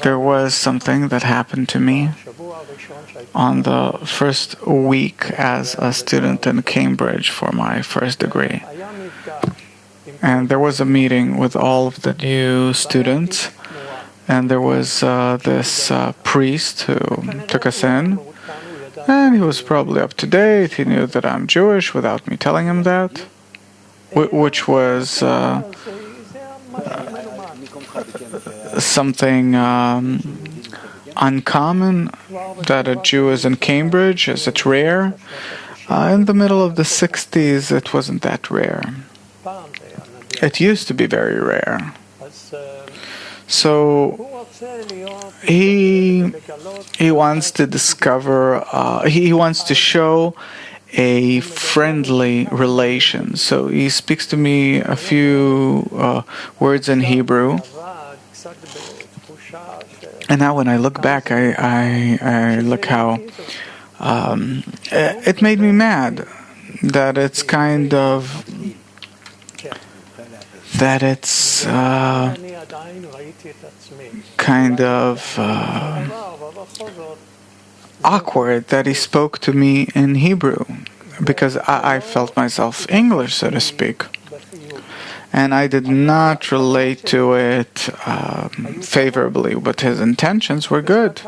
there was something that happened to me on the first week as a student in Cambridge for my first degree. And there was a meeting with all of the new students, and there was this priest who took us in, and he was probably up to date. He knew that I'm Jewish without me telling him that, which was something uncommon, that a Jew is in Cambridge, as it's rare. In the middle of the 60s, it wasn't that rare. It used to be very rare. So he wants to discover, he wants to show a friendly relation. So he speaks to me a few words in Hebrew. And now when I look back, I look how it made me mad that it's kind of awkward that he spoke to me in Hebrew, because I felt myself English, so to speak. And I did not relate to it favorably, but his intentions were good.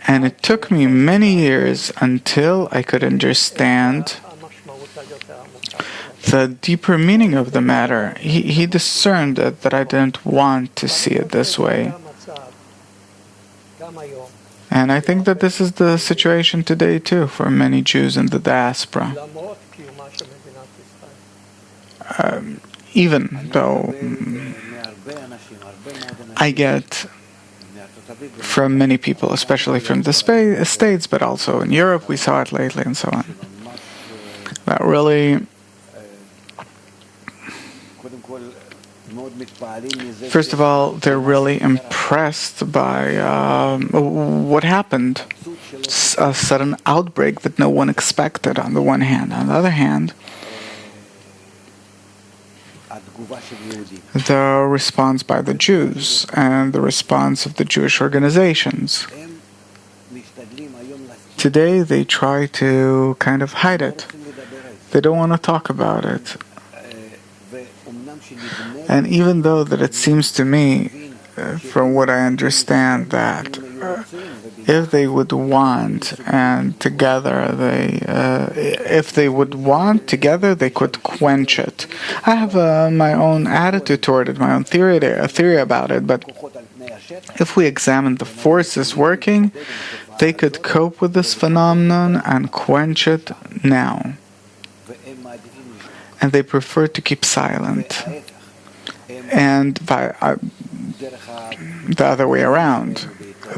And it took me many years until I could understand the deeper meaning of the matter. He discerned that I didn't want to see it this way. And I think that this is the situation today too for many Jews in the diaspora. Even though I get from many people, especially from the States, but also in Europe, we saw it lately and so on, that really, first of all, they're really impressed by what happened. A sudden outbreak that no one expected, on the one hand. On the other hand, the response by the Jews and the response of the Jewish organizations. Today they try to kind of hide it. They don't want to talk about it. And even though that it seems to me, from what I understand, that if they would want, and together if they would want together, they could quench it. I have my own attitude toward it, my own theory about it. But if we examine the forces working, they could cope with this phenomenon and quench it now. And they prefer to keep silent. And by the other way around,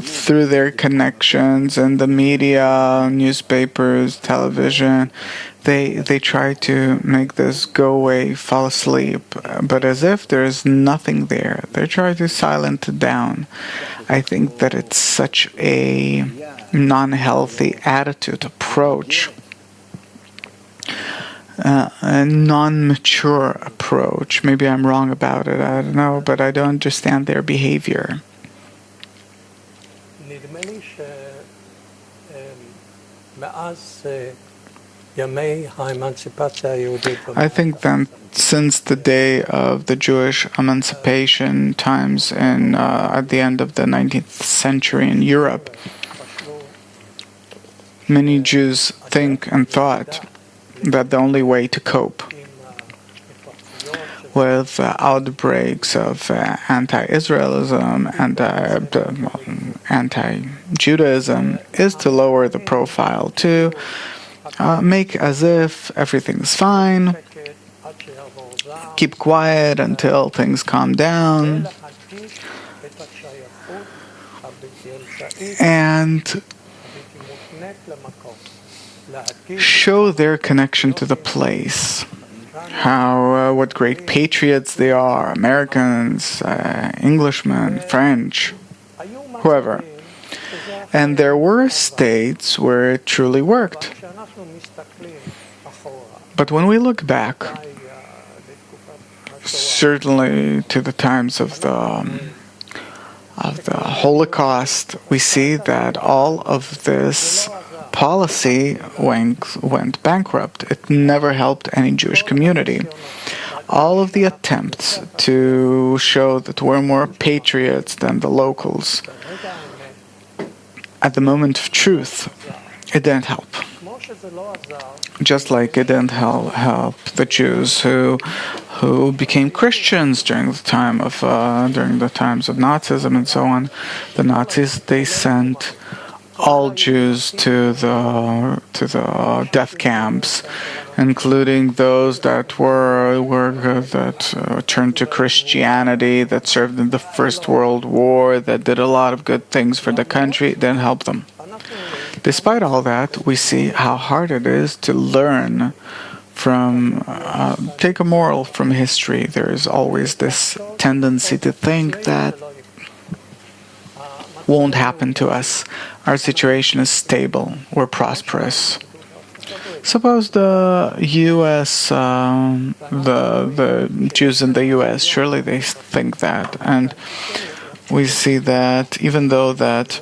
through their connections in the media, newspapers, television, they try to make this go away, fall asleep, but as if there's nothing there. They try to silence it down. I think that it's such a non-healthy attitude, approach, a non-mature approach. Maybe I'm wrong about it, I don't know, but I don't understand their behavior. I think that since the day of the Jewish emancipation times at the end of the 19th century in Europe, many Jews think and thought that the only way to cope with outbreaks of anti-Israelism and anti-Judaism is to lower the profile, to make as if everything's fine, keep quiet until things calm down, and show their connection to the place. What great patriots they are, Americans, Englishmen, French, whoever. And there were states where it truly worked. But when we look back, certainly to the times of the Holocaust, we see that all of this policy went bankrupt. It never helped any Jewish community. All of the attempts to show that we're more patriots than the locals, at the moment of truth, it didn't help. Just like it didn't help the Jews who became Christians during the times of Nazism and so on. The Nazis, they sent all Jews to the death camps, including those that turned to Christianity, that served in the First World War, that did a lot of good things for the country. It didn't help them. Despite all that, we see how hard it is to learn take a moral from history. There is always this tendency to think that won't happen to us. Our situation is stable. We're prosperous. Suppose the U.S., the Jews in the U.S., surely they think that. And we see that even though that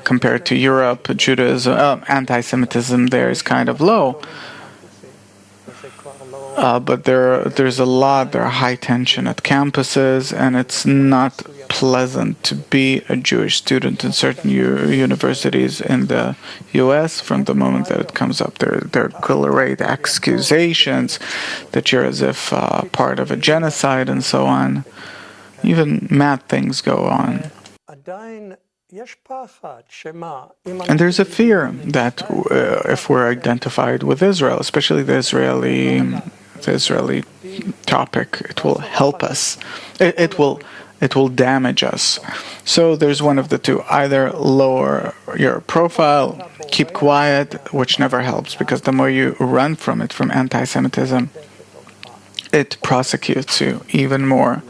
compared to Europe, Judaism, anti-Semitism there is kind of low. But there's a lot, there are high tension at campuses, and it's not pleasant to be a Jewish student in certain universities in the U.S. From the moment that it comes up. There are great accusations that you're as if part of a genocide and so on. Even mad things go on. And there's a fear that if we're identified with Israel, especially the Israeli topic, it will help us. It will damage us. So there's one of the two. Either lower your profile, keep quiet, which never helps, because the more you run from it, from anti-Semitism, it prosecutes you even more.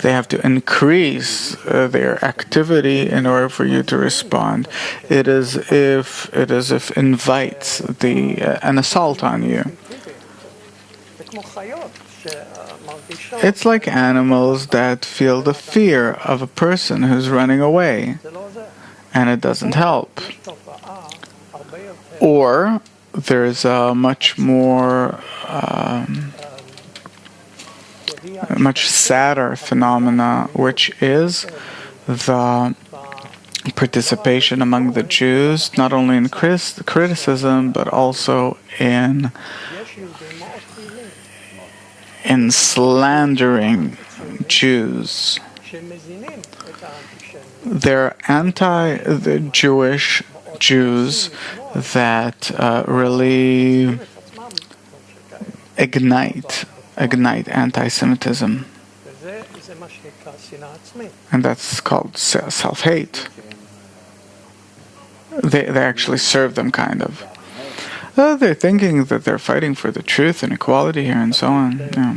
They have to increase their activity in order for you to respond. It is if invites an assault on you. It's like animals that feel the fear of a person who's running away, and it doesn't help. Or there's a much more much sadder phenomena, which is the participation among the Jews, not only in criticism, but also in slandering Jews. They're the Jewish Jews that really ignite anti-Semitism. And that's called self-hate. They actually serve them, kind of. They're thinking that they're fighting for the truth and equality here and so on. Yeah.